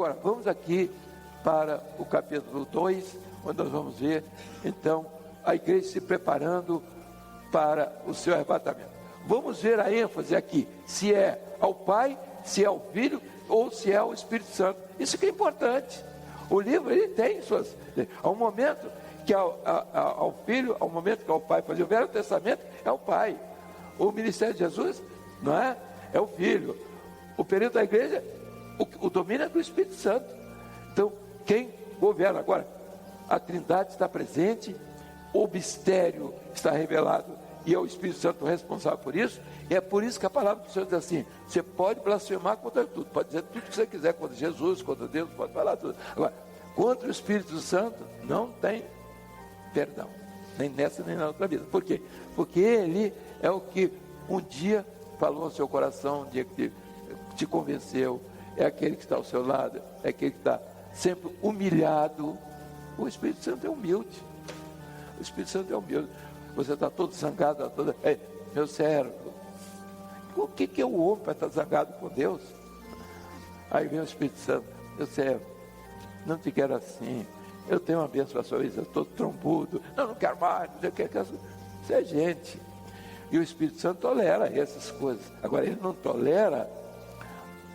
Agora, vamos aqui para o capítulo 2, onde nós vamos ver, então, a igreja se preparando para o seu arrebatamento. Vamos ver a ênfase aqui, se é ao Pai, se é ao Filho, ou se é ao Espírito Santo. Isso que é importante. O livro, ele tem suas... Há um momento que ao Filho, há um momento que ao Pai fazer o Velho Testamento, é o Pai. O ministério de Jesus, não é? É o Filho. O período da igreja, o domínio é do Espírito Santo. Então, quem governa agora? A Trindade está presente, o mistério está revelado e é o Espírito Santo responsável por isso. E é por isso que a palavra do Senhor diz assim: você pode blasfemar contra tudo, pode dizer tudo que você quiser contra Jesus, contra Deus, pode falar tudo. Agora, contra o Espírito Santo não tem perdão, nem nessa nem na outra vida. Por quê? Porque ele é o que um dia falou ao seu coração, um dia que te convenceu, é aquele que está ao seu lado, é aquele que está sempre humilhado. O Espírito Santo é humilde. O Espírito Santo é humilde. Você está todo zangado, meu servo. O que é o homem para estar zangado com Deus? Aí vem o Espírito Santo: meu servo, não te quero assim. Eu tenho uma bênção para a sua vida, eu estou trombudo. Não quero mais, não quero. Isso é gente. E o Espírito Santo tolera essas coisas. Agora, ele não tolera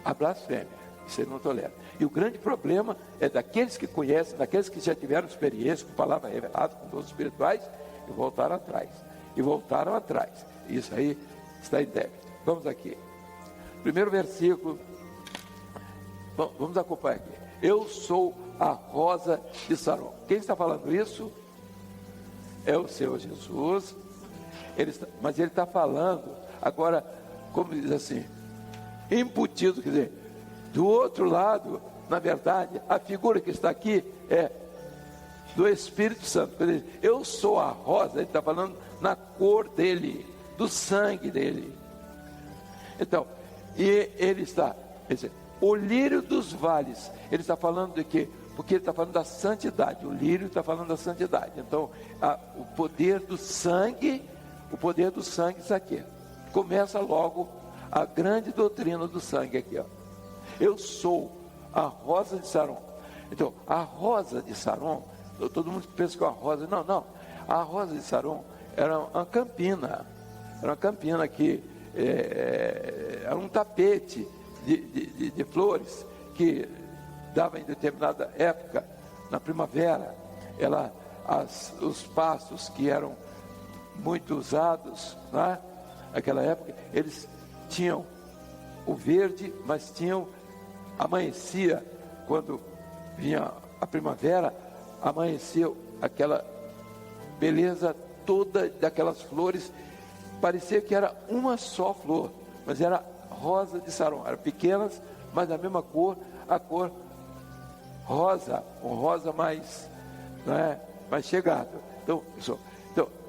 a blasfêmia. Isso ele não tolera. E o grande problema é daqueles que conhecem, daqueles que já tiveram experiência com palavra revelada, com dons espirituais, e voltaram atrás. E voltaram atrás. Isso aí está em débito. Vamos aqui. Primeiro versículo. Bom, vamos acompanhar aqui. Eu sou a rosa de Saron. Quem está falando isso? É o Senhor Jesus. Mas ele está falando, agora, como diz assim, embutido, quer dizer, do outro lado, na verdade, a figura que está aqui é do Espírito Santo. Quer dizer, eu sou a rosa, ele está falando na cor dele, do sangue dele. Então, e ele está, quer dizer, o lírio dos vales, ele está falando de quê? Porque ele está falando da santidade, o lírio está falando da santidade. Então, o poder do sangue está aqui. Começa logo a grande doutrina do sangue aqui, ó. Eu sou a rosa de Saron. Então, a rosa de Saron, todo mundo pensa que é uma rosa. Não. A rosa de Saron era uma campina. Era uma campina que era um tapete de flores que dava em determinada época, na primavera. Os pastos que eram muito usados, né? Naquela época, eles tinham o verde, mas amanhecia, quando vinha a primavera, amanhecia aquela beleza toda daquelas flores, parecia que era uma só flor, mas era rosa de Saron, eram pequenas, mas da mesma cor, a cor rosa, um rosa mais, né, mais chegado. Então,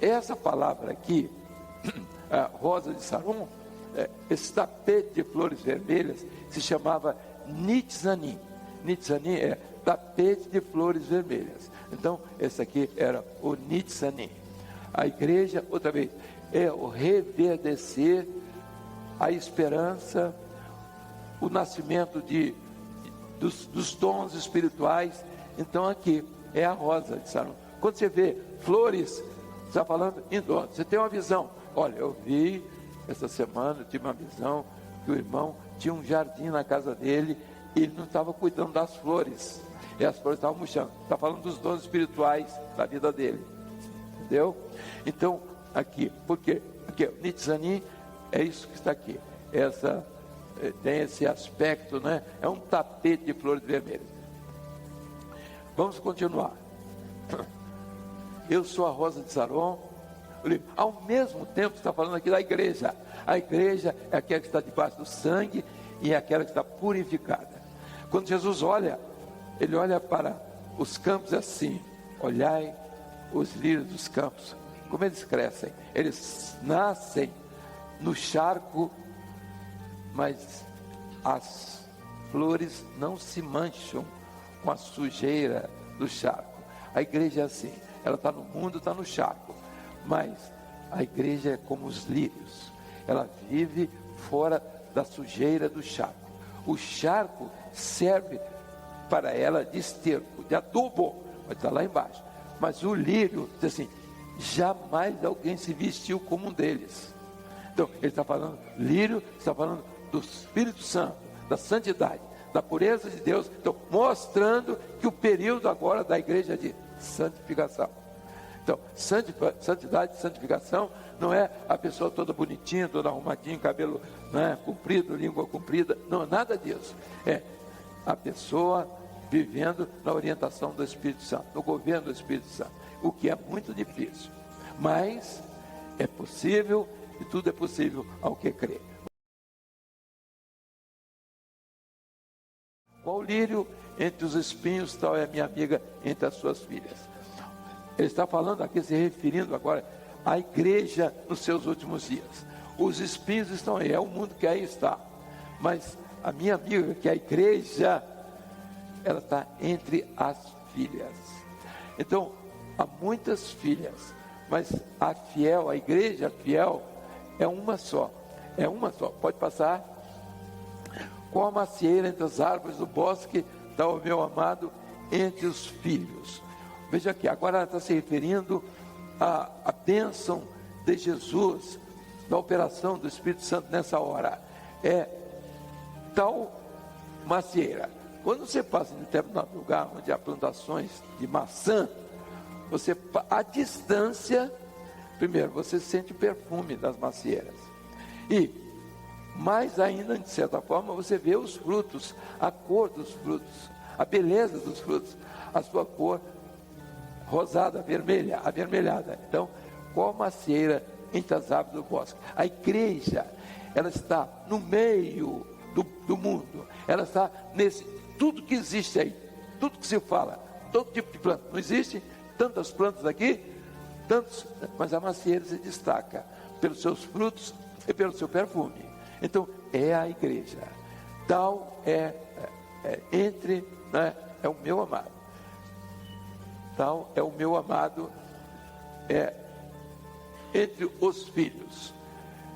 essa palavra aqui, a rosa de Saron, esse tapete de flores vermelhas se chamava Nitzanim. Nitzanim é tapete de flores vermelhas. Então, esse aqui era o Nitzanim. A igreja, outra vez, é o reverdecer, a esperança, o nascimento dos dons espirituais. Então, aqui é a rosa de Saron. Quando você vê flores, está falando em dons. Você tem uma visão. Olha, eu vi essa semana, eu tive uma visão que o irmão tinha um jardim na casa dele e ele não estava cuidando das flores. E as flores estavam murchando. Está falando dos dons espirituais da vida dele. Entendeu? Então, aqui, por quê? Porque o Nitzanim é isso que está aqui. Tem esse aspecto, né? É um tapete de flores vermelhas. Vamos continuar. Eu sou a rosa de Saron. Ao mesmo tempo, está falando aqui da igreja. A igreja é aquela que está debaixo do sangue e é aquela que está purificada. Quando Jesus olha, ele olha para os campos assim: olhai os lírios dos campos, como eles crescem. Eles nascem no charco, mas as flores não se mancham com a sujeira do charco. A igreja é assim, ela está no mundo, está no charco, mas a igreja é como os lírios, ela vive fora da sujeira do charco. O charco serve para ela de esterco, de adubo, mas está lá embaixo. Mas o lírio, diz assim, jamais alguém se vestiu como um deles. Então, ele está falando, lírio, está falando do Espírito Santo, da santidade, da pureza de Deus. Então, mostrando que o período agora da igreja é de santificação. Então, santidade, santificação, não é a pessoa toda bonitinha, toda arrumadinha, cabelo, né, comprido, língua comprida, não, nada disso. É a pessoa vivendo na orientação do Espírito Santo, no governo do Espírito Santo, o que é muito difícil, mas é possível, e tudo é possível ao que crê. Qual lírio entre os espinhos, tal é a minha amiga entre as suas filhas. Ele está falando aqui, se referindo agora à igreja nos seus últimos dias. Os espinhos estão aí, é o mundo que aí está. Mas a minha amiga, que é a igreja, ela está entre as filhas. Então, há muitas filhas, mas a fiel, a igreja fiel, é uma só. É uma só. Pode passar. Qual a macieira entre as árvores do bosque, está o meu amado entre os filhos. Veja aqui, agora ela está se referindo à bênção de Jesus, da operação do Espírito Santo nessa hora. É tal macieira. Quando você passa em determinado lugar onde há plantações de maçã, você, à distância, primeiro, você sente o perfume das macieiras. E, mais ainda, de certa forma, você vê os frutos, a cor dos frutos, a beleza dos frutos, a sua cor rosada, vermelha, avermelhada. Então, qual macieira entre as árvores do bosque? A igreja, ela está no meio do mundo. Ela está nesse, tudo que existe aí, tudo que se fala, todo tipo de planta. Não existe tantas plantas aqui, tantos, mas a macieira se destaca pelos seus frutos e pelo seu perfume. Então, é a igreja. Tal é entre, né, é o meu amado. Tal é o meu amado, entre os filhos.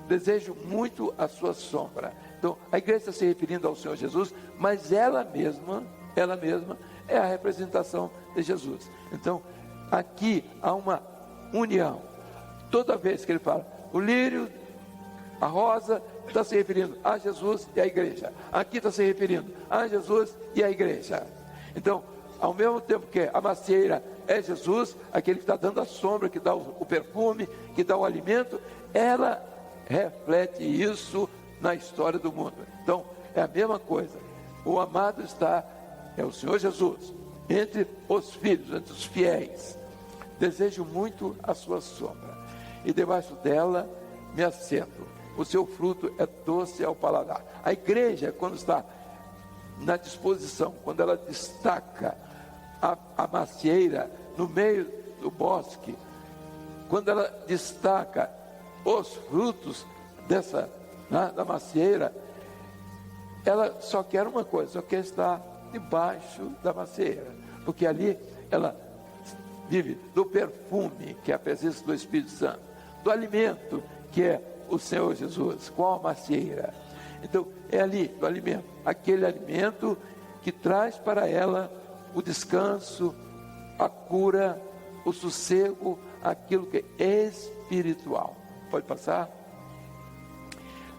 Desejo muito a sua sombra. Então, a igreja está se referindo ao Senhor Jesus, mas ela mesma é a representação de Jesus. Então, aqui há uma união. Toda vez que ele fala, o lírio, a rosa, está se referindo a Jesus e a igreja. Aqui está se referindo a Jesus e a igreja. Então, ao mesmo tempo que a macieira é Jesus, aquele que está dando a sombra, que dá o perfume, que dá o alimento, ela reflete isso na história do mundo. Então, é a mesma coisa. O amado é o Senhor Jesus, entre os filhos, entre os fiéis. Desejo muito a sua sombra, e debaixo dela me assento. O seu fruto é doce ao paladar. A igreja, quando está na disposição, quando ela destaca a macieira no meio do bosque, quando ela destaca os frutos da macieira, ela só quer uma coisa, só quer estar debaixo da macieira, porque ali ela vive do perfume, que é a presença do Espírito Santo, do alimento, que é o Senhor Jesus. Qual a macieira? Então, é ali, do alimento, aquele alimento que traz para ela o descanso, a cura, o sossego, aquilo que é espiritual. Pode passar?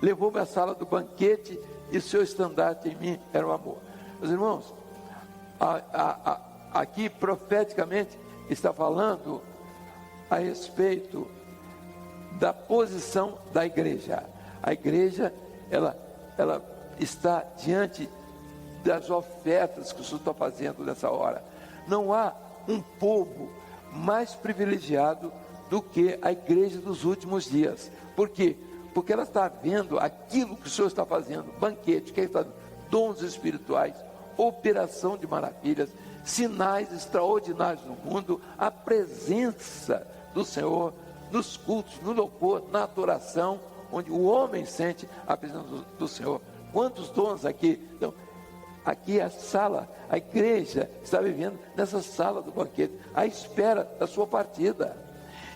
Levou-me à sala do banquete, e seu estandarte em mim era o amor. Meus irmãos, aqui profeticamente está falando a respeito da posição da igreja. A igreja, ela está diante das ofertas que o Senhor está fazendo nessa hora. Não há um povo mais privilegiado do que a igreja dos últimos dias. Por quê? Porque ela está vendo aquilo que o Senhor está fazendo, banquete, que está dons espirituais, operação de maravilhas, sinais extraordinários no mundo, a presença do Senhor nos cultos, no louvor, na adoração, onde o homem sente a presença do Senhor. Quantos dons aqui? Então, aqui é a sala, a igreja está vivendo nessa sala do banquete, à espera da sua partida.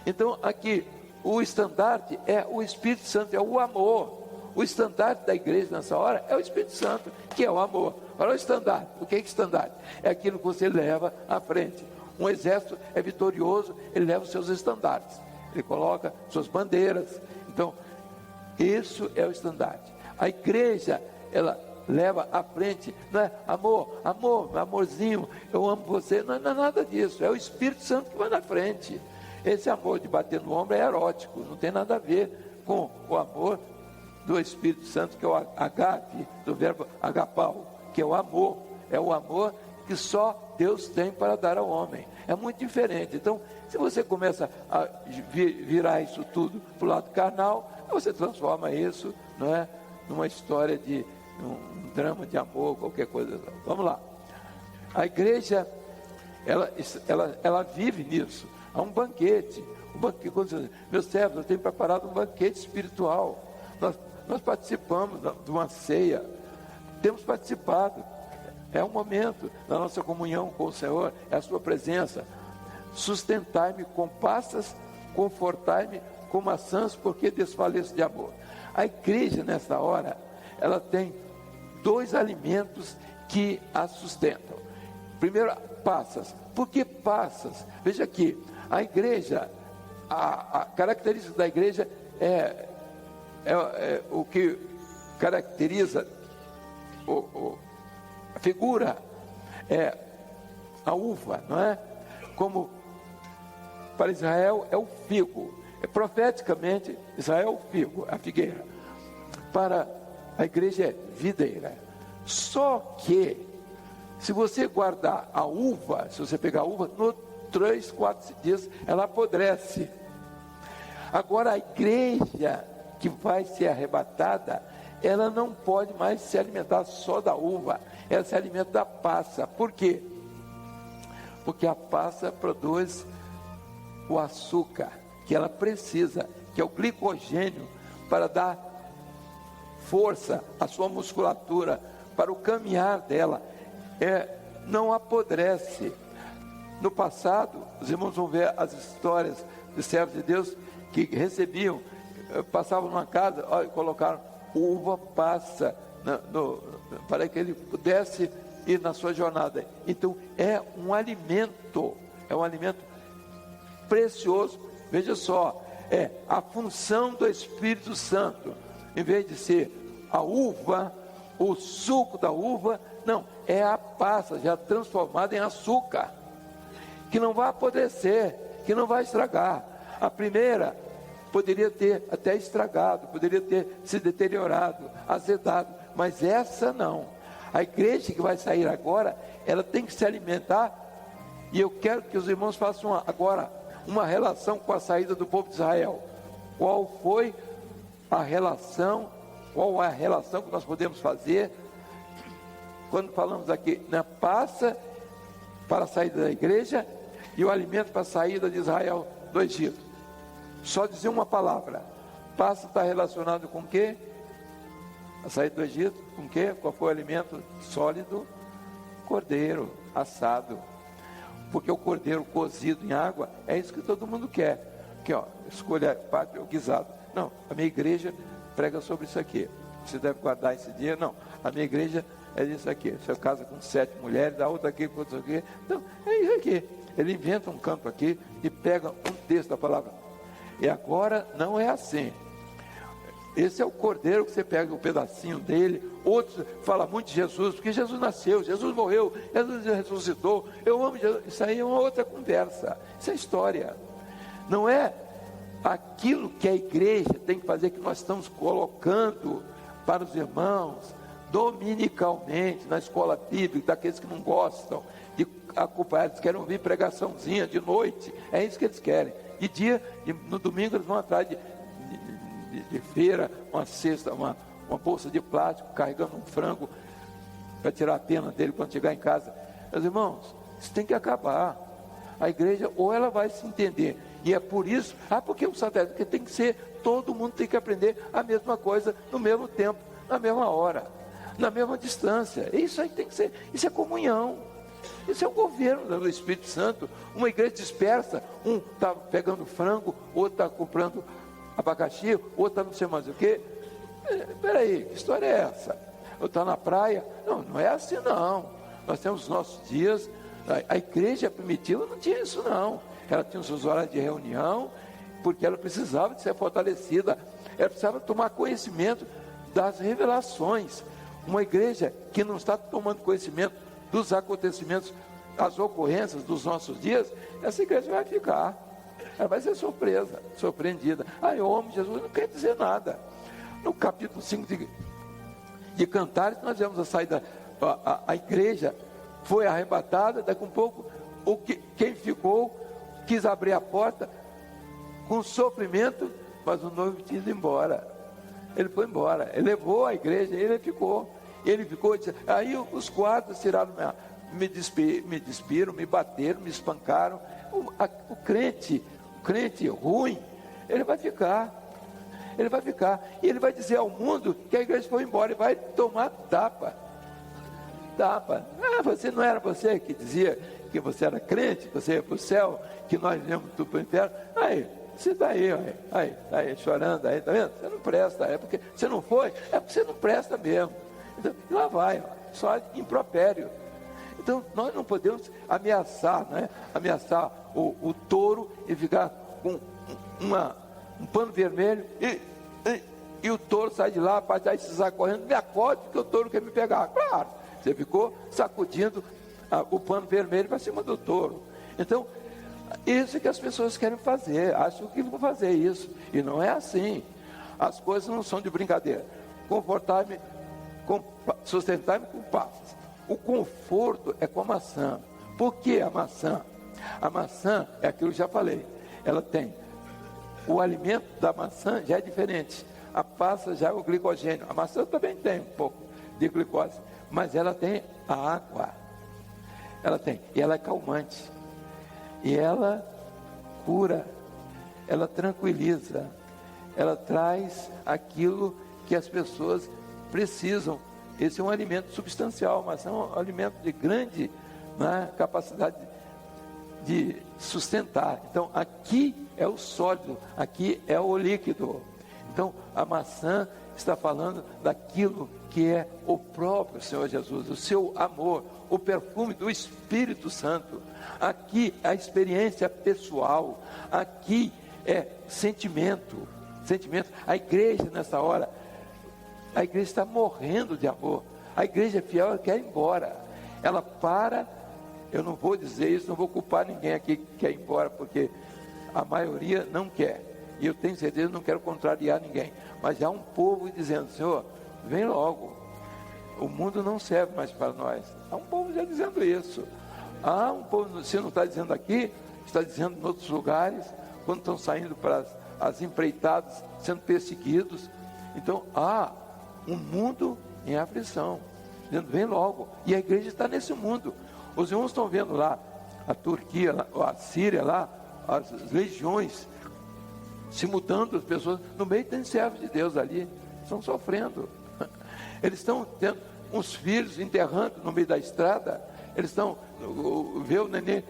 Então, aqui, o estandarte é o Espírito Santo, é o amor. o estandarte da igreja nessa hora é o Espírito Santo, que é o amor. Qual é o estandarte? O que é estandarte? É aquilo que você leva à frente. Um exército é vitorioso, ele leva os seus estandartes, ele coloca suas bandeiras. Então, isso é o estandarte. A igreja, ela leva à frente, não é amor, amorzinho, eu amo você, não é nada disso, é o Espírito Santo que vai na frente. Esse amor de bater no ombro é erótico, não tem nada a ver com o amor do Espírito Santo, que é o agape, do verbo agapau, que é o amor que só Deus tem para dar ao homem. É muito diferente. Então, se você começa a virar isso tudo para o lado carnal, você transforma isso, não é, numa história de um drama de amor, qualquer coisa. Vamos lá. A igreja, ela vive nisso. Há um banquete. Quando você diz, meus servos, eu tenho preparado um banquete espiritual. Nós participamos de uma ceia. Temos participado. É um momento da nossa comunhão com o Senhor, é a sua presença. Sustentai-me com passas, confortai-me com maçãs, porque desfaleço de amor. A igreja, nessa hora, ela tem 2 alimentos que a sustentam. Primeiro, passas. Por que passas? Veja aqui, a igreja, a característica da igreja é o que caracteriza a figura, é a uva, não é? Como para Israel é o figo, profeticamente Israel é o figo, a figueira. Para a igreja é videira. Só que se você guardar a uva, se você pegar a uva, no 3, 4 dias ela apodrece. Agora a igreja que vai ser arrebatada, ela não pode mais se alimentar só da uva, ela se alimenta da passa. Por quê? Porque a passa produz o açúcar que ela precisa, que é o glicogênio, para dar força à sua musculatura, para o caminhar dela. Não apodrece. No passado, os irmãos vão ver as histórias de servos de Deus que recebiam, passavam numa casa, e colocaram uva passa para que ele pudesse ir na sua jornada. Então é um alimento precioso. Veja só, é a função do Espírito Santo, em vez de ser a uva, o suco da uva, não, é a passa já transformada em açúcar, que não vai apodrecer, que não vai estragar. A primeira poderia ter até estragado, poderia ter se deteriorado, azedado, mas essa não. A igreja que vai sair agora, ela tem que se alimentar, e eu quero que os irmãos façam agora uma relação com a saída do povo de Israel. Qual foi a relação, qual é a relação que nós podemos fazer, quando falamos aqui, na passa para a saída da igreja, e o alimento para a saída de Israel do Egito. Só dizer uma palavra. Passa está relacionado com o quê? A saída do Egito, com o quê? Qual foi o alimento sólido? Cordeiro assado. Porque o cordeiro cozido em água, é isso que todo mundo quer. Aqui, ó, escolha parte ou guisado. Não, a minha igreja prega sobre isso aqui. Você deve guardar esse dia. Não, a minha igreja é isso aqui. Você casa com 7 mulheres, a outra aqui com outra aqui. Então, é isso aqui. Ele inventa um canto aqui e pega um texto da palavra. E agora não é assim. Esse é o cordeiro que você pega um pedacinho dele. Outros falam muito de Jesus, porque Jesus nasceu, Jesus morreu, Jesus ressuscitou. Eu amo Jesus. Isso aí é uma outra conversa. Isso é história. Não é aquilo que a igreja tem que fazer, que nós estamos colocando para os irmãos dominicalmente na escola bíblica, daqueles que não gostam de acompanhar, eles querem ouvir pregaçãozinha de noite. É isso que eles querem. De dia, no domingo eles vão atrás de feira, uma cesta, uma bolsa de plástico, carregando um frango para tirar a pena dele quando chegar em casa. Meus irmãos, isso tem que acabar. A igreja, ou ela vai se entender, e é por isso, porque o satélite, porque tem que ser, todo mundo tem que aprender a mesma coisa, no mesmo tempo, na mesma hora, na mesma distância. Isso aí tem que ser, isso é comunhão. Isso é o governo do Espírito Santo. Uma igreja dispersa, um está pegando frango, outro está comprando abacaxi, outro está não sei mais o que. Peraí, que história é essa? Eu estou na praia? Não, não é assim não. Nós temos os nossos dias. A igreja primitiva não tinha isso não. Ela tinha os seus horários de reunião, porque ela precisava de ser fortalecida. Ela precisava tomar conhecimento das revelações. Uma igreja que não está tomando conhecimento dos acontecimentos, das ocorrências dos nossos dias, essa igreja vai ficar. Ela vai ser surpreendida. Eu amo Jesus, não quer dizer nada. No capítulo 5 de Cantares, nós vemos a saída, a igreja foi arrebatada, daqui um pouco, quem ficou, quis abrir a porta, com sofrimento, mas o noivo tinha ido embora. Ele foi embora, ele levou a igreja, ele ficou, aí os guardas tiraram, me despiram, me bateram, me espancaram. O crente ruim, ele vai ficar, e ele vai dizer ao mundo que a igreja foi embora, e vai tomar tapa, não era você que dizia que você era crente, que você ia para o céu, que nós viemos tudo para o inferno, você está aí, chorando aí, tá vendo? Você não presta, é porque você não foi, é porque você não presta mesmo. Então, lá vai, só impropério. Então, nós não podemos ameaçar, né? Ameaçar o touro e ficar com um pano vermelho e o touro sai de lá, para se sai correndo, me acorde porque o touro quer me pegar. Claro, você ficou sacudindo o pano vermelho para cima do touro. Então, isso é que as pessoas querem fazer, acham que vão fazer isso, e não é assim. As coisas não são de brincadeira. Sustentar-me com passas. O conforto é com a maçã. Por que a maçã? A maçã é aquilo que eu já falei. Ela tem o alimento da maçã já é diferente. A passa já é o glicogênio. A maçã também tem um pouco de glicose, mas ela tem a água. E ela é calmante. E ela cura, ela tranquiliza, ela traz aquilo que as pessoas precisam. Esse é um alimento substancial, mas é um alimento de grande, né, capacidade de sustentar. Então, aqui é o sólido, aqui é o líquido. Então, a maçã está falando daquilo que é o próprio Senhor Jesus, o seu amor, o perfume do Espírito Santo. Aqui é a experiência pessoal, aqui é sentimento. A igreja nessa hora, a igreja está morrendo de amor. A igreja fiel, ela quer ir embora. Ela para, eu não vou dizer isso, não vou culpar ninguém aqui que quer ir embora, porque a maioria não quer. E eu tenho certeza, não quero contrariar ninguém. Mas há um povo dizendo, Senhor, vem logo. O mundo não serve mais para nós. Há um povo já dizendo isso. Há um povo, se não está dizendo aqui, está dizendo em outros lugares, quando estão saindo para as empreitadas, sendo perseguidos. Então, há um mundo em aflição, dizendo, vem logo. E a igreja está nesse mundo. Os irmãos estão vendo lá, a Turquia, a Síria lá, as legiões se mudando, as pessoas, no meio tem servos de Deus ali, estão sofrendo. Eles estão tendo uns filhos enterrando no meio da estrada, eles estão, vê o neném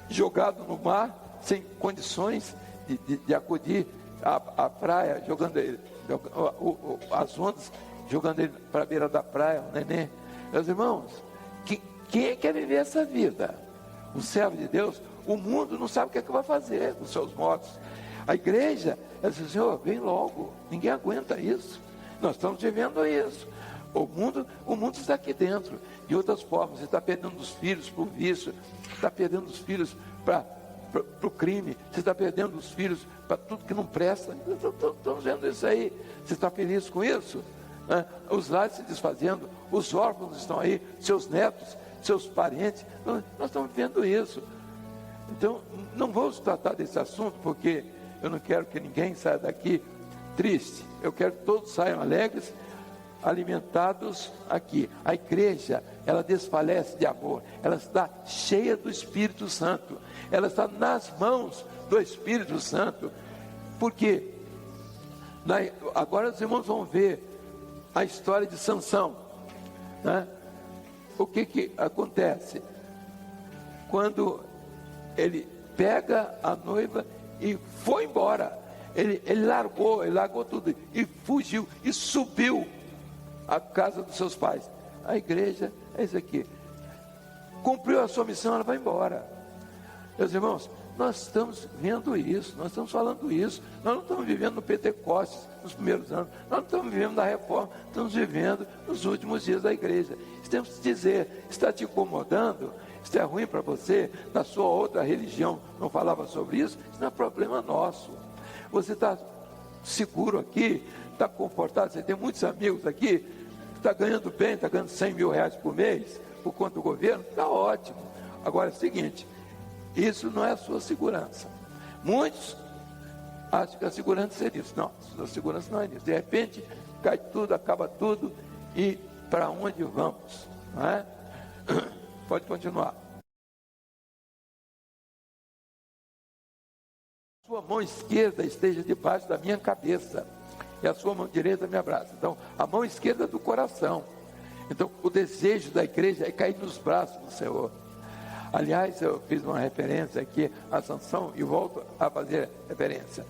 jogado no mar, sem condições de acudir à praia, jogando ele, as ondas, jogando ele para a beira da praia, o neném. Meus irmãos, quem quer viver essa vida? Um servo de Deus, o mundo não sabe o que é que vai fazer com os seus mortos. A igreja, ela diz, Senhor, vem logo, ninguém aguenta isso. Nós estamos vivendo isso. O mundo está aqui dentro. De outras formas, você está perdendo os filhos para o vício, está perdendo os filhos para o crime, você está perdendo os filhos para tudo que não presta. Estamos vendo isso aí. Você está feliz com isso? Os lares se desfazendo, os órfãos estão aí, seus netos, seus parentes. Nós estamos vendo isso. Então, não vamos tratar desse assunto, porque eu não quero que ninguém saia daqui triste. Eu quero que todos saiam alegres, alimentados aqui. A igreja, ela desfalece de amor, ela está cheia do Espírito Santo, ela está nas mãos do Espírito Santo. Porque agora os irmãos vão ver a história de Sansão, né? O que acontece? Quando ele pega a noiva e foi embora, ele largou tudo e fugiu e subiu à casa dos seus pais. A igreja é isso aqui. Cumpriu a sua missão, ela vai embora. Meus irmãos, nós estamos vendo isso, nós estamos falando isso. Nós não estamos vivendo no Pentecostes nos primeiros anos, nós não estamos vivendo na reforma, estamos vivendo nos últimos dias da igreja. Temos que dizer, está te incomodando? Isso é ruim para você? Na sua outra religião não falava sobre isso? Isso não é problema nosso. Você está seguro aqui, está confortável, você tem muitos amigos aqui, está ganhando bem, está ganhando 100 mil reais por mês, por conta do governo, está ótimo. Agora é o seguinte, isso não é a sua segurança. Muitos acham que a segurança é isso. Não, a segurança não é isso. De repente, cai tudo, acaba tudo, e para onde vamos? Não é? Pode continuar. Sua mão esquerda esteja debaixo da minha cabeça, e a sua mão direita me abraça. Então, a mão esquerda do coração. Então, o desejo da igreja é cair nos braços do Senhor. Aliás, eu fiz uma referência aqui à Sansão e volto a fazer referência.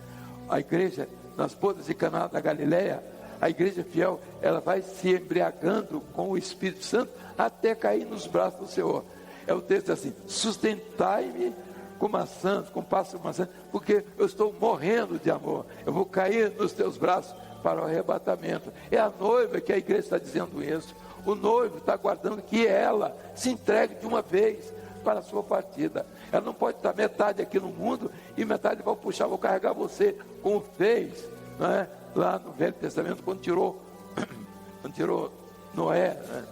A igreja, nas bodas de Caná da Galileia, a igreja fiel, ela vai se embriagando com o Espírito Santo até cair nos braços do Senhor. É o texto assim: sustentai-me com maçãs, com pássaros maçãs, porque eu estou morrendo de amor. Eu vou cair nos teus braços para o arrebatamento. É a noiva que a igreja está dizendo isso. O noivo está aguardando que ela se entregue de uma vez para a sua partida. Ela não pode estar metade aqui no mundo e metade vai puxar, vou carregar você, como fez, não é? Lá no Velho Testamento, quando tirou Noé, né?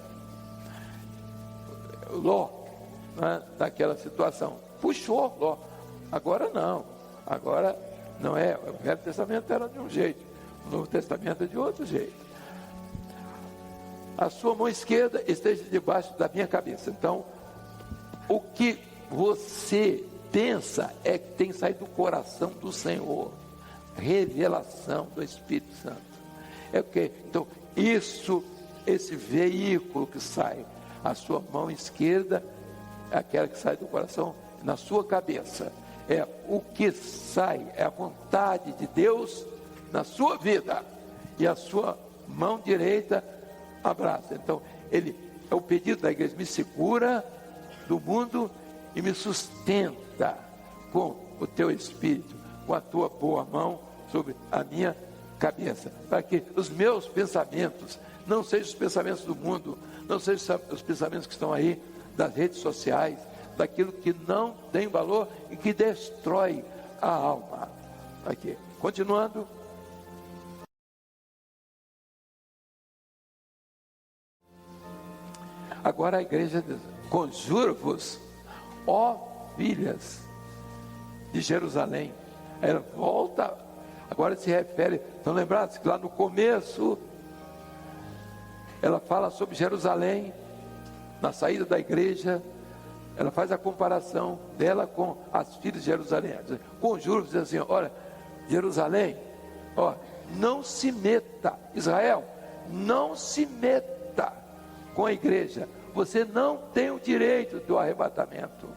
Ló, né? Daquela situação, puxou Ló. Agora não, agora não é. O Velho Testamento era de um jeito, o Novo Testamento é de outro jeito. A sua mão esquerda esteja debaixo da minha cabeça. Então, o que você pensa é que tem que sair do coração do Senhor. Revelação do Espírito Santo. É o que? Então, esse veículo que sai, a sua mão esquerda, é aquela que sai do coração, na sua cabeça. É o que sai, é a vontade de Deus na sua vida. E a sua mão direita abraça. Então, é o pedido da igreja: me segura do mundo e me sustenta com o teu Espírito, com a tua boa mão sobre a minha cabeça, para que os meus pensamentos não sejam os pensamentos do mundo, não sejam os pensamentos que estão aí das redes sociais, daquilo que não tem valor e que destrói a alma. Aqui, continuando. Agora a igreja diz: conjuro-vos, ó filhas de Jerusalém. Ela volta, agora se refere, estão lembrados que lá no começo ela fala sobre Jerusalém, na saída da igreja, ela faz a comparação dela com as filhas de Jerusalém. Conjuro-vos, diz assim: olha, Jerusalém, ó, não se meta, Israel, não se meta com a igreja. Você não tem o direito do arrebatamento.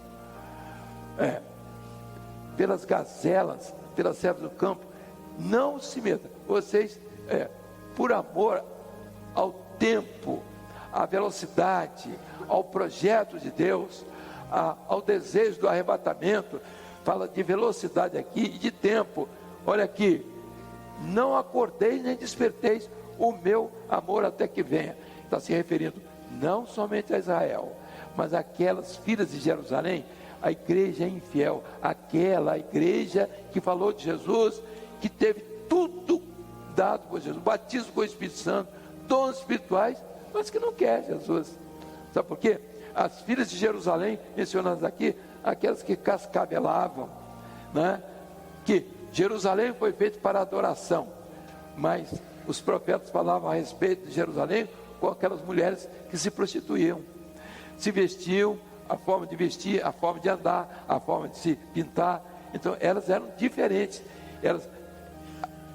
Pelas gazelas, pelas servas do campo, não se meta. Vocês, por amor ao tempo, à velocidade, ao projeto de Deus, ao desejo do arrebatamento, fala de velocidade aqui e de tempo. Olha aqui: não acordeis nem desperteis o meu amor até que venha. Está se referindo não somente a Israel, mas aquelas filhas de Jerusalém, a igreja infiel, aquela igreja que falou de Jesus, que teve tudo dado por Jesus, batismo com o Espírito Santo, dons espirituais, mas que não quer Jesus. Sabe por quê? As filhas de Jerusalém, mencionadas aqui, aquelas que cascabelavam, né? Que Jerusalém foi feito para adoração, mas os profetas falavam a respeito de Jerusalém com aquelas mulheres que se prostituíam, se vestiam, a forma de vestir, a forma de andar, a forma de se pintar. Então elas eram diferentes, elas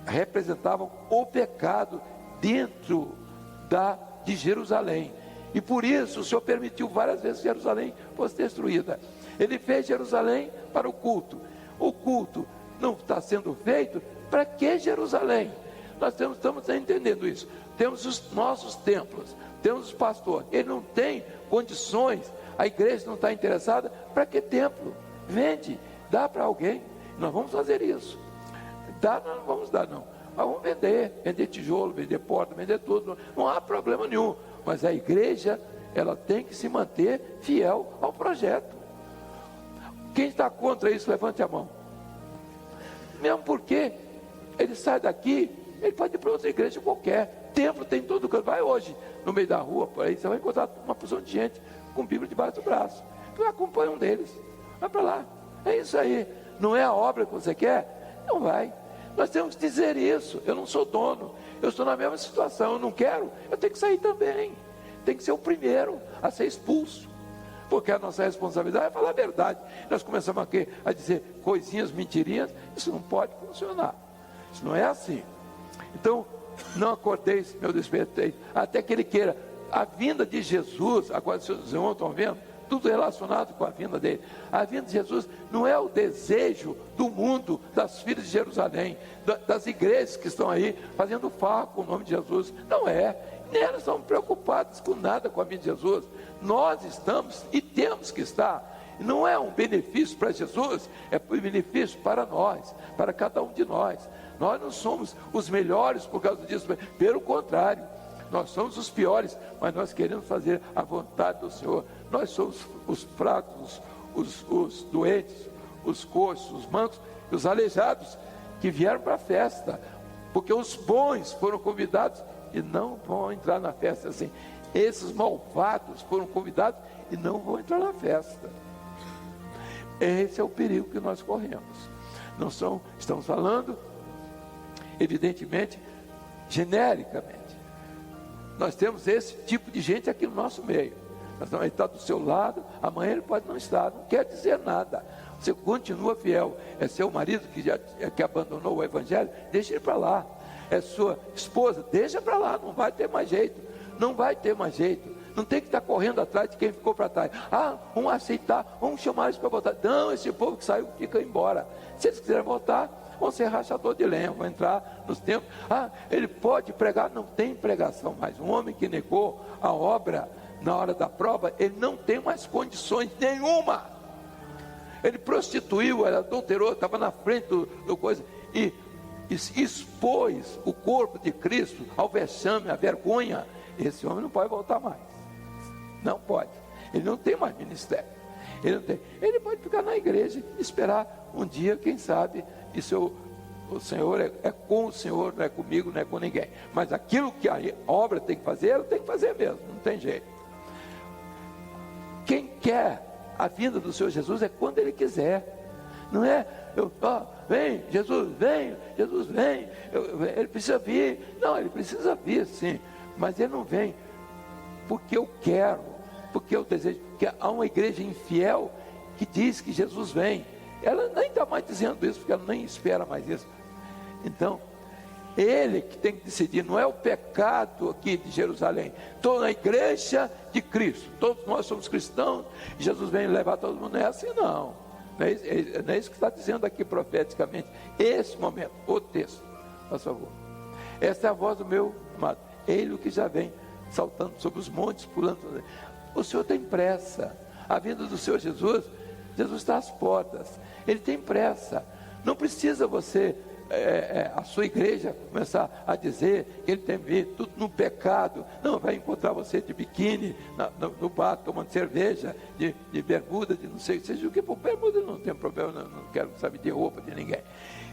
representavam o pecado dentro de Jerusalém, e por isso o Senhor permitiu várias vezes que Jerusalém fosse destruída. Ele fez Jerusalém para o culto não está sendo feito Para que Jerusalém? Nós estamos entendendo isso. Temos os nossos templos, temos os pastores. Ele não tem condições, a igreja não está interessada. Para que templo? Vende, dá para alguém. Nós vamos fazer isso. Dá, nós não vamos dar não. Mas vamos vender tijolo, vender porta, vender tudo. Não há problema nenhum. Mas a igreja, ela tem que se manter fiel ao projeto. Quem está contra isso, levante a mão. Mesmo porque ele sai daqui, ele pode ir para outra igreja qualquer. Templo tem todo canto. Vai hoje no meio da rua, por aí, você vai encontrar uma porção de gente com Bíblia debaixo do braço. Tu acompanha um deles. Vai para lá. É isso aí. Não é a obra que você quer? Não vai. Nós temos que dizer isso. Eu não sou dono. Eu estou na mesma situação. Eu não quero. Eu tenho que sair também. Tem que ser o primeiro a ser expulso. Porque a nossa responsabilidade é falar a verdade. Nós começamos aqui a dizer coisinhas, mentirinhas. Isso não pode funcionar. Isso não é assim. Então, não acordeis, meu despeito, até que ele queira. A vinda de Jesus, agora os irmãos estão vendo, tudo relacionado com a vinda dele. A vinda de Jesus não é o desejo do mundo, das filhas de Jerusalém, das igrejas que estão aí fazendo farra com o nome de Jesus. Não é. Nem elas estão preocupadas com nada com a vinda de Jesus. Nós estamos e temos que estar. Não é um benefício para Jesus, é um benefício para nós, para cada um de nós. Nós não somos os melhores por causa disso, pelo contrário, nós somos os piores, mas nós queremos fazer a vontade do Senhor. Nós somos os fracos, os doentes, os coxos, os mancos e os aleijados que vieram para a festa, porque os bons foram convidados e não vão entrar na festa assim. Esses malvados foram convidados e não vão entrar na festa. Esse é o perigo que nós corremos. Estamos falando, evidentemente, genericamente. Nós temos esse tipo de gente aqui no nosso meio. Ele está do seu lado, amanhã ele pode não estar, não quer dizer nada. Você continua fiel. É seu marido que abandonou o evangelho, deixa ele para lá. É sua esposa, deixa para lá, não vai ter mais jeito. Não vai ter mais jeito. Não tem que estar correndo atrás de quem ficou para trás. Vamos aceitar, vamos chamar eles para voltar. Não, esse povo que saiu fica embora. Se eles quiserem voltar, vão ser rachador de lenha, vão entrar nos tempos. Ele pode pregar, não tem pregação mais. Um homem que negou a obra na hora da prova, ele não tem mais condições nenhuma. Ele prostituiu, ele adulterou, estava na frente do coisa e expôs o corpo de Cristo ao vexame, à vergonha. Esse homem não pode voltar mais. Não pode. Ele não tem mais ministério. Ele pode ficar na igreja e esperar um dia, quem sabe, e o Senhor é com o Senhor, não é comigo, não é com ninguém. Mas aquilo que a obra tem que fazer, ela tem que fazer mesmo, não tem jeito. Quem quer a vinda do Senhor Jesus é quando Ele quiser. Não é, vem, Jesus vem, Ele precisa vir. Não, Ele precisa vir sim, mas Ele não vem porque eu quero, porque eu desejo. Porque há uma igreja infiel que diz que Jesus vem. Ela nem está mais dizendo isso, porque ela nem espera mais isso. Então, Ele que tem que decidir, não é o pecado aqui de Jerusalém. Estou na igreja de Cristo, todos nós somos cristãos, e Jesus vem levar todo mundo. Não é assim não. Não é isso que está dizendo aqui profeticamente. Esse momento, o texto, por favor. Essa é a voz do meu amado. Ele o que já vem saltando sobre os montes, pulando. O Senhor tem pressa. A vinda do Senhor Jesus está às portas. Ele tem pressa. Não precisa você, a sua igreja, começar a dizer que ele tem vindo tudo no pecado. Não, vai encontrar você de biquíni no bar, tomando cerveja, de bermuda, de não sei, seja o que for. Bermuda não tem problema, não quero saber de roupa de ninguém.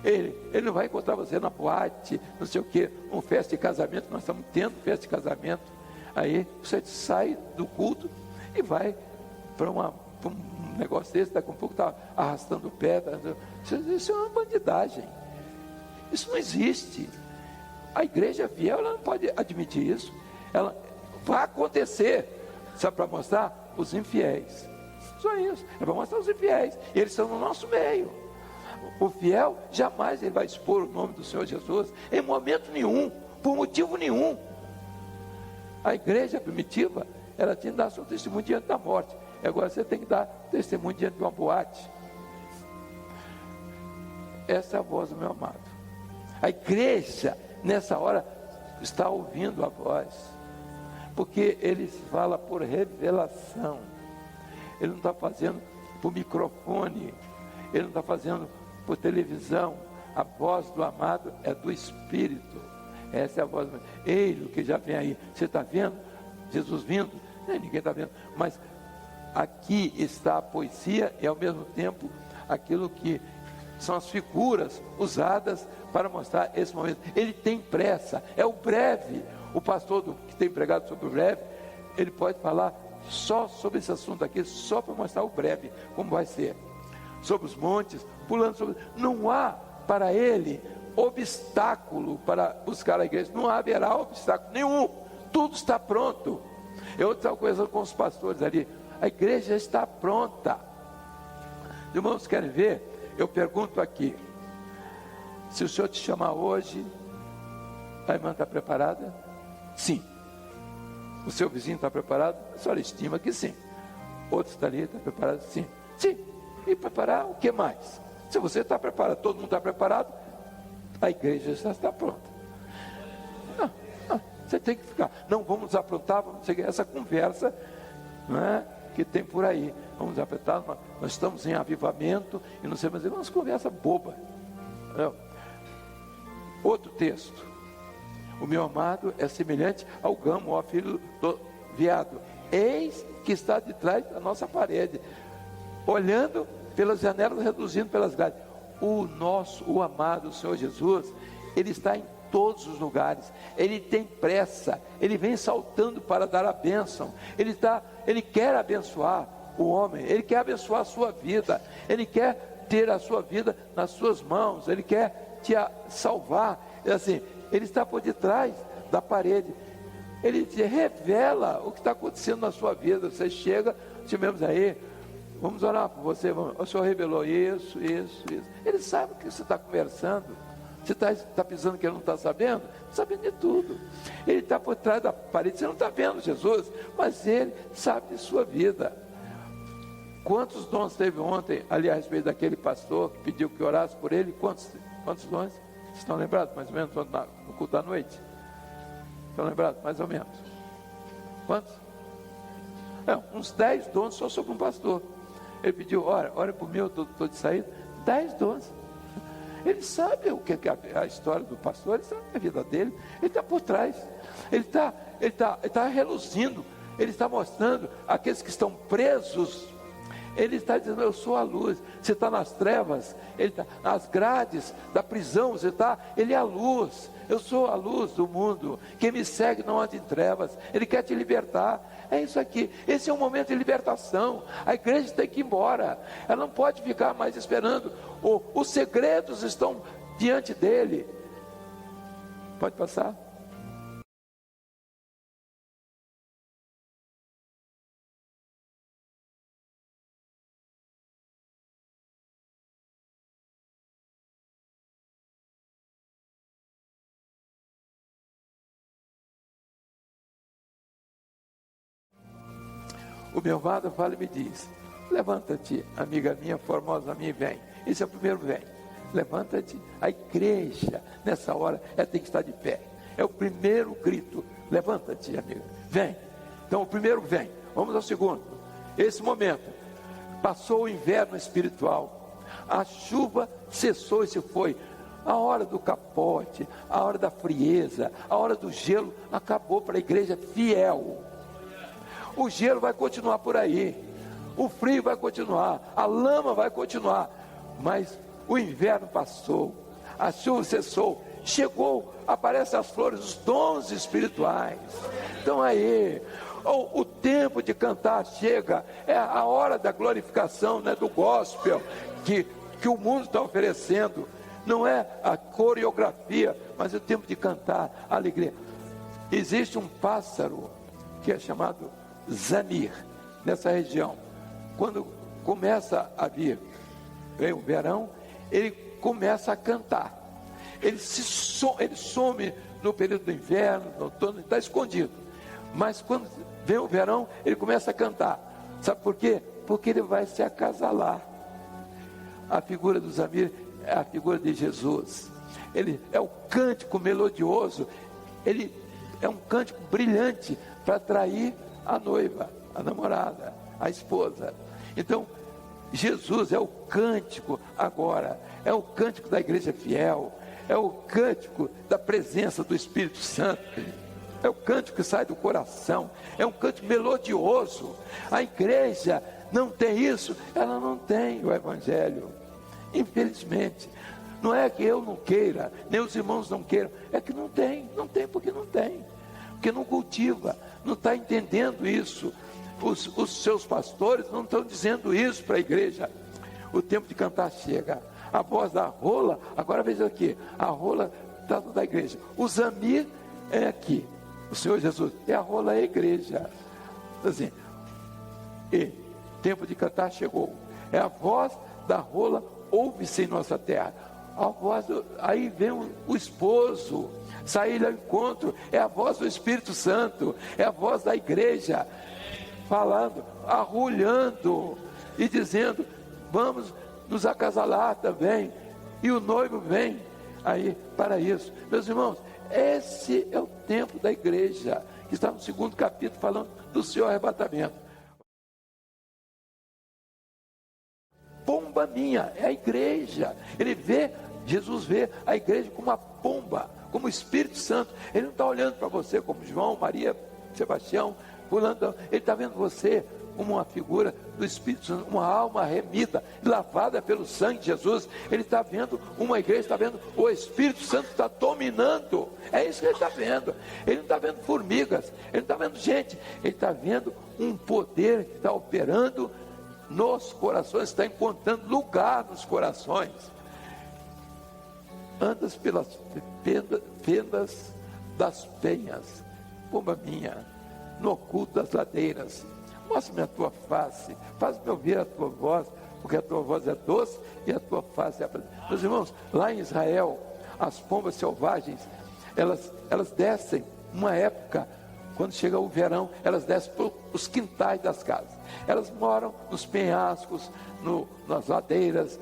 Ele não vai encontrar você na boate, não sei o que, uma festa de casamento. Nós estamos tendo festa de casamento. Aí você sai do culto e vai para um negócio desse, daqui a pouco está arrastando o pé. Isso é uma bandidagem. Isso não existe. A igreja fiel, ela não pode admitir isso. Ela vai acontecer, sabe, para mostrar os infiéis. Só isso. É para mostrar os infiéis. Eles estão no nosso meio. O fiel jamais ele vai expor o nome do Senhor Jesus em momento nenhum, por motivo nenhum. A igreja primitiva, ela tinha que dar seu testemunho diante da morte. E agora você tem que dar testemunho diante de uma boate. Essa é a voz do meu amado. A igreja, nessa hora, está ouvindo a voz, porque ele fala por revelação. Ele não está fazendo por microfone, ele não está fazendo por televisão. A voz do amado é do Espírito. Essa é a voz. Ele que já vem aí. Você está vendo Jesus vindo? Ninguém está vendo. Mas aqui está a poesia e ao mesmo tempo aquilo que são as figuras usadas para mostrar esse momento. Ele tem pressa, é o breve. O pastor que tem pregado sobre o breve, ele pode falar só sobre esse assunto aqui, só para mostrar o breve, como vai ser. Sobre os montes, pulando sobre... Não há para ele obstáculo para buscar a igreja, não haverá obstáculo nenhum, tudo está pronto. Eu estava conversando com os pastores ali, a igreja está pronta. Irmãos, querem ver? Eu pergunto aqui, se o Senhor te chamar hoje, a irmã está preparada? Sim. O seu vizinho está preparado? A senhora estima que sim. Outro está ali, está preparado? Sim. Sim. E preparar o que mais? Se você está preparado, todo mundo está preparado, a igreja já está pronta. Não, você tem que ficar. Não, vamos aprontar, vamos seguir essa conversa, não é, que tem por aí. Vamos apertar, nós estamos em avivamento e não sei mais, vamos conversa boba. Não. Outro texto. O meu amado é semelhante ao gamo, ó filho do veado. Eis que está de trás da nossa parede, olhando pelas janelas, reduzindo pelas grades. O amado Senhor Jesus, Ele está em todos os lugares. Ele tem pressa, Ele vem saltando para dar a bênção. Ele quer abençoar o homem, Ele quer abençoar a sua vida, Ele quer ter a sua vida nas suas mãos, Ele quer te salvar. Assim, Ele está por detrás da parede, Ele te revela o que está acontecendo na sua vida. Você chega, tivemos aí, vamos orar por você, o Senhor revelou isso. Ele sabe o que você está conversando. Você está pensando que Ele não está sabendo? Está sabendo de tudo. Ele está por trás da parede, você não está vendo Jesus, mas Ele sabe de sua vida. Quantos dons teve ontem, ali a respeito daquele pastor que pediu que orasse por ele? Quantos dons? Vocês estão lembrados, mais ou menos, no culto da noite? Estão lembrados, mais ou menos? Quantos? Uns 10 dons só sobre um pastor. Ele pediu, ora por mim, eu estou de saída. 10 dons. Ele sabe o que é a história do pastor, ele sabe a vida dele, ele está por trás. Ele está reluzindo, ele está mostrando aqueles que estão presos. Ele está dizendo, eu sou a luz. Você está nas trevas, ele está nas grades da prisão, ele é a luz. Eu sou a luz do mundo. Quem me segue não anda em trevas. Ele quer te libertar. É isso aqui. Esse é um momento de libertação. A igreja tem que ir embora. Ela não pode ficar mais esperando. Os segredos estão diante dele. Pode passar. O meu amado fala e me diz, levanta-te, amiga minha, formosa minha, e vem. Esse é o primeiro vem. Levanta-te. A igreja, nessa hora, ela tem que estar de pé. É o primeiro grito. Levanta-te, amiga. Vem. Então o primeiro vem. Vamos ao segundo. Esse momento. Passou o inverno espiritual. A chuva cessou e se foi. A hora do capote, a hora da frieza, a hora do gelo, acabou para a igreja fiel. O gelo vai continuar por aí, o frio vai continuar, a lama vai continuar, mas o inverno passou, a chuva cessou, chegou, aparecem as flores, os dons espirituais. Então aí, o tempo de cantar chega, é a hora da glorificação, né, do gospel que o mundo está oferecendo. Não é a coreografia, mas é o tempo de cantar, a alegria. Existe um pássaro que é chamado Zamir, nessa região. Quando começa a vir, vem o verão, ele começa a cantar. Ele some no período do inverno, no outono, está escondido. Mas quando vem o verão, ele começa a cantar. Sabe por quê? Porque ele vai se acasalar. A figura do Zamir é a figura de Jesus. ele é o cântico melodioso, ele é um cântico brilhante para atrair a noiva, a namorada, a esposa. Então, Jesus é o cântico agora, é o cântico da igreja fiel, é o cântico da presença do Espírito Santo, é o cântico que sai do coração, é um cântico melodioso. A igreja não tem isso, ela não tem o Evangelho, infelizmente. Não é que eu não queira, nem os irmãos não queiram, é que não tem porque não tem, porque não cultiva, não está entendendo isso. Os seus pastores não estão dizendo isso para a igreja. O tempo de cantar chega. A voz da rola, agora veja aqui, a rola está da igreja. O zamir é aqui, o Senhor Jesus, e a rola é a igreja. Assim, e tempo de cantar chegou. É a voz da rola, ouve-se em nossa terra. A voz aí vem o esposo, sair ao encontro, é a voz do Espírito Santo, é a voz da igreja, falando, arrulhando e dizendo, vamos nos acasalar também, e o noivo vem aí para isso. Meus irmãos, esse é o tempo da igreja, que está no 2º capítulo, falando do seu arrebatamento. Pomba minha, é a igreja. Jesus vê a igreja como uma pomba, como o Espírito Santo. Ele não está olhando para você como João, Maria, Sebastião, fulano, ele está vendo você como uma figura do Espírito Santo, uma alma remida, lavada pelo sangue de Jesus. Ele está vendo uma igreja, está vendo o Espírito Santo está dominando. É isso que ele está vendo. Ele não está vendo formigas, ele não está vendo gente, ele está vendo um poder que está operando nos corações, está encontrando lugar nos corações. Andas pelas fendas das penhas, pomba minha, no oculto das ladeiras, mostra-me a tua face, faz-me ouvir a tua voz, porque a tua voz é doce e a tua face é agradável. Meus irmãos, lá em Israel, as pombas selvagens, elas descem, uma época, quando chega o verão, elas descem para os quintais das casas. Elas moram nos penhascos, nas ladeiras,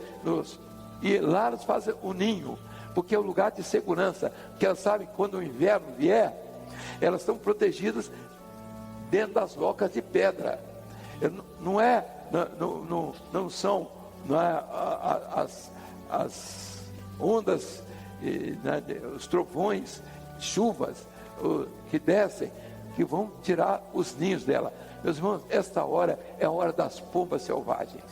e lá elas fazem o ninho, porque é o lugar de segurança, porque elas sabem que quando o inverno vier, elas estão protegidas dentro das ocas de pedra. Não são as ondas, os trovões, chuvas que descem, que vão tirar os ninhos dela. Meus irmãos, esta hora é a hora das pombas selvagens,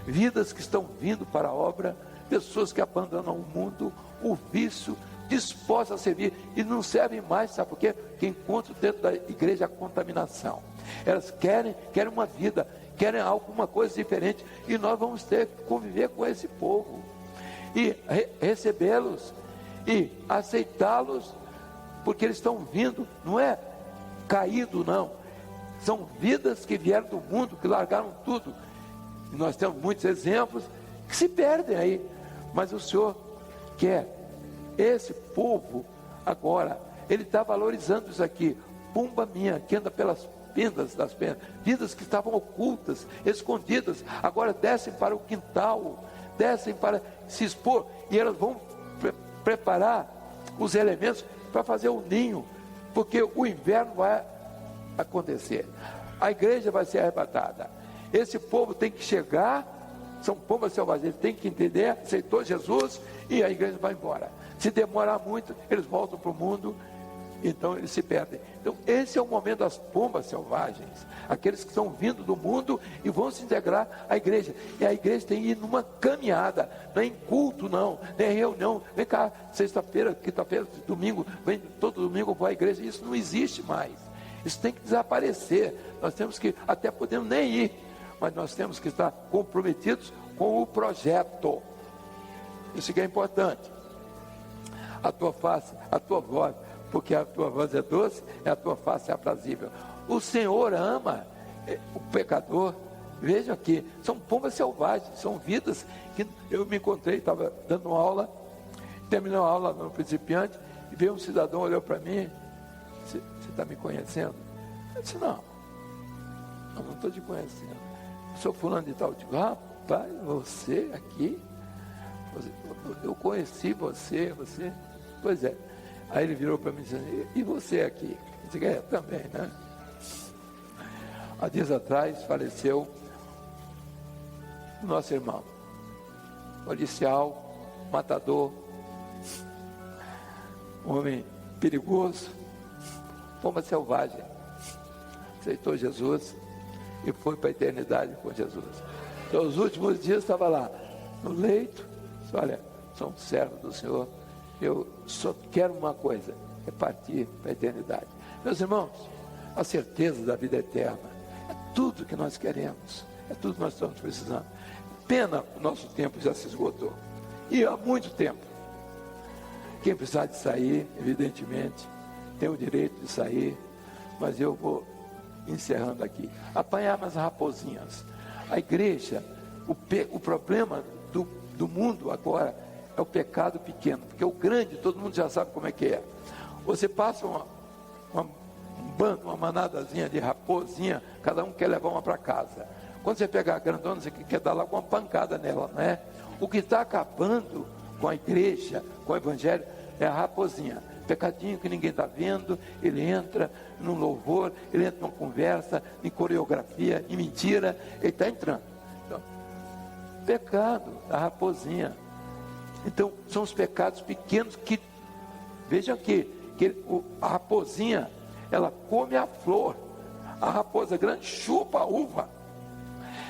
vidas que estão vindo para a obra, pessoas que abandonam o mundo, o vício, dispostas a servir e não servem mais, sabe por quê? Que encontram dentro da igreja a contaminação. Elas querem uma vida, querem alguma coisa diferente, e nós vamos ter que conviver com esse povo e recebê-los e aceitá-los, porque eles estão vindo, não é caído não, são vidas que vieram do mundo, que largaram tudo, e nós temos muitos exemplos que se perdem aí, mas o Senhor quer esse povo agora, ele está valorizando isso aqui, pomba minha, que anda pelas fendas das penas, vidas que estavam ocultas, escondidas, agora descem para o quintal, descem para se expor, e elas vão preparar os elementos para fazer o ninho, porque o inverno vai acontecer, a igreja vai ser arrebatada, esse povo tem que chegar, são pombas selvagens, eles têm que entender, aceitou Jesus, e a igreja vai embora. Se demorar muito, eles voltam para o mundo, então eles se perdem. Então esse é o momento das pombas selvagens, aqueles que estão vindo do mundo e vão se integrar à igreja, e a igreja tem que ir numa caminhada, não é em culto não, não é em reunião, vem cá, sexta-feira, quinta-feira, domingo, vem todo domingo para a igreja, isso não existe mais, isso tem que desaparecer, nós temos que, até podemos nem ir, mas nós temos que estar comprometidos com o projeto, isso que é importante. A tua face, a tua voz, porque a tua voz é doce, e a tua face é aprazível. O Senhor ama o pecador. Veja aqui, são pombas selvagens, são vidas que eu me encontrei, estava dando uma aula, terminou a aula no principiante, e veio um cidadão, olhou para mim, você está me conhecendo? Eu disse, não estou te conhecendo. Sou fulano de tal. Eu digo, rapaz, você aqui? Eu conheci você. Pois é. Aí ele virou para mim e disse: e você aqui? Eu disse: também, né? Há dias atrás faleceu o nosso irmão, policial, matador, homem perigoso, pomba selvagem, aceitou Jesus e foi para a eternidade com Jesus. Então, os últimos dias estava lá, no leito, disse: olha, sou um servo do Senhor, eu só quero uma coisa, é partir para a eternidade. Meus irmãos, a certeza da vida eterna é tudo que nós queremos, é tudo que nós estamos precisando. Pena, o nosso tempo já se esgotou, e há muito tempo. Quem precisar de sair, evidentemente, tem o direito de sair, mas eu vou encerrando aqui. Apanhar umas raposinhas. A igreja, o problema do mundo agora é o pecado pequeno, porque o grande, todo mundo já sabe como é que é. Você passa um bando, uma manadazinha de raposinha, cada um quer levar uma para casa. Quando você pegar a grandona, você quer dar lá uma pancada nela, não é? O que está acabando com a igreja, com o evangelho, é a raposinha. Pecadinho que ninguém está vendo, ele entra num louvor, ele entra numa conversa, em coreografia, em mentira, ele está entrando. Então, pecado, a raposinha. Então, são os pecados pequenos que, vejam aqui, a raposinha, ela come a flor, a raposa grande chupa a uva.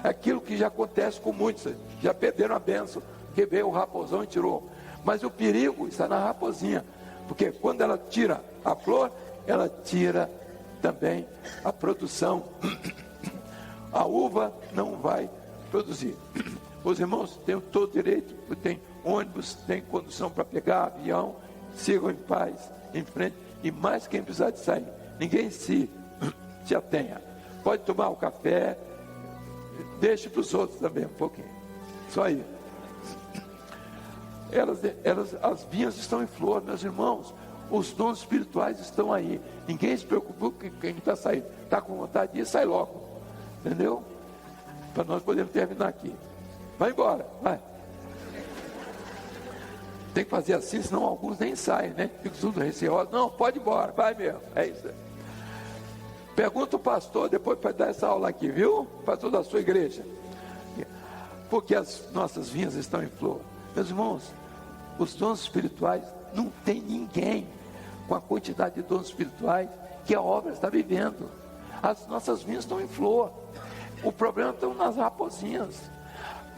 É aquilo que já acontece com muitos, já perderam a bênção, que veio o raposão e tirou. Mas o perigo está na raposinha, porque quando ela tira a flor, ela tira também a produção. A uva não vai produzir. Os irmãos têm todo direito, tem ônibus, tem condução para pegar avião, sigam em paz, em frente, e mais quem precisar de sair, ninguém se atenha. Pode tomar o café, deixe para os outros também um pouquinho. Só aí. As vinhas estão em flor, meus irmãos. Os dons espirituais estão aí. Ninguém se preocupa com quem está saindo. Está com vontade de ir, sai logo. Entendeu? Para nós podermos terminar aqui. Vai embora, vai. Tem que fazer assim, senão alguns nem saem, né? Ficam tudo receosos. Não, pode ir embora, vai mesmo. É isso. Pergunta o pastor depois para dar essa aula aqui, viu? Pastor da sua igreja. Porque as nossas vinhas estão em flor. Meus irmãos, os dons espirituais, não tem ninguém com a quantidade de dons espirituais que a obra está vivendo. As nossas vinhas estão em flor. O problema está nas raposinhas,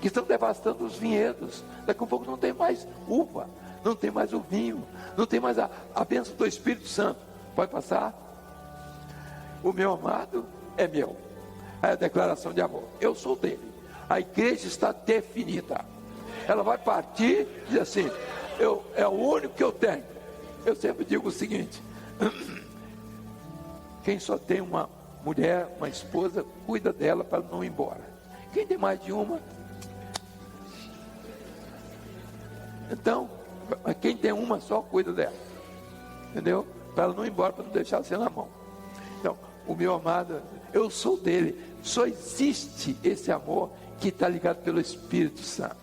que estão devastando os vinhedos. Daqui a pouco não tem mais uva, não tem mais o vinho, não tem mais a bênção do Espírito Santo. Pode passar? O meu amado é meu. É a declaração de amor. Eu sou dele. A igreja está definida. Ela vai partir e dizer assim: é o único que eu tenho. Eu sempre digo o seguinte: quem só tem uma mulher, uma esposa, cuida dela para não ir embora. Quem tem mais de uma, então, quem tem uma só, cuida dela. Entendeu? Para ela não ir embora, para não deixar você na mão. Então, o meu amado, eu sou dele. Só existe esse amor que está ligado pelo Espírito Santo.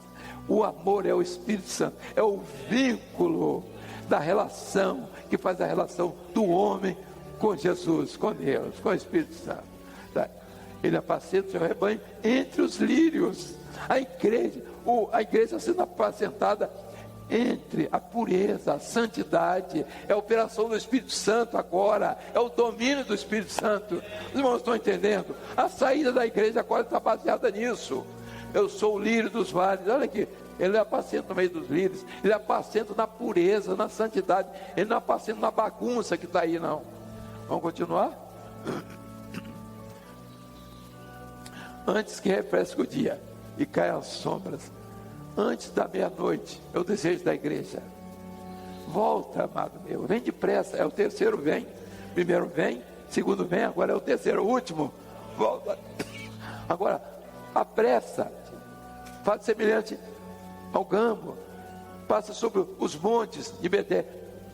O amor é o Espírito Santo, é o vínculo da relação, que faz a relação do homem com Jesus, com Deus, com o Espírito Santo. Ele apacenta o seu rebanho entre os lírios. A igreja sendo apacentada entre a pureza, a santidade, é a operação do Espírito Santo agora, é o domínio do Espírito Santo. Os irmãos estão entendendo? A saída da igreja agora está baseada nisso. Eu sou o lírio dos vales. Olha aqui, ele apacenta no meio dos lírios, ele apacenta na pureza, na santidade, ele não apacenta na bagunça que está aí, não. Vamos continuar? Antes que refresque o dia e caiam as sombras, antes da meia-noite, é o desejo da igreja. Volta, amado meu, vem depressa. É o terceiro vem, primeiro vem, segundo vem, agora é o terceiro, o último. Volta. Agora, a pressa faz semelhante ao gambo, passa sobre os montes de Beté.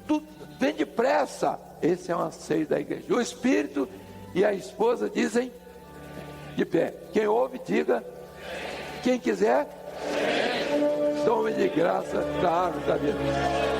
Tudo vem depressa. Esse é um anseio da igreja. O Espírito e a esposa dizem de pé. Quem ouve, diga. Quem quiser. tome de graça da árvore da vida.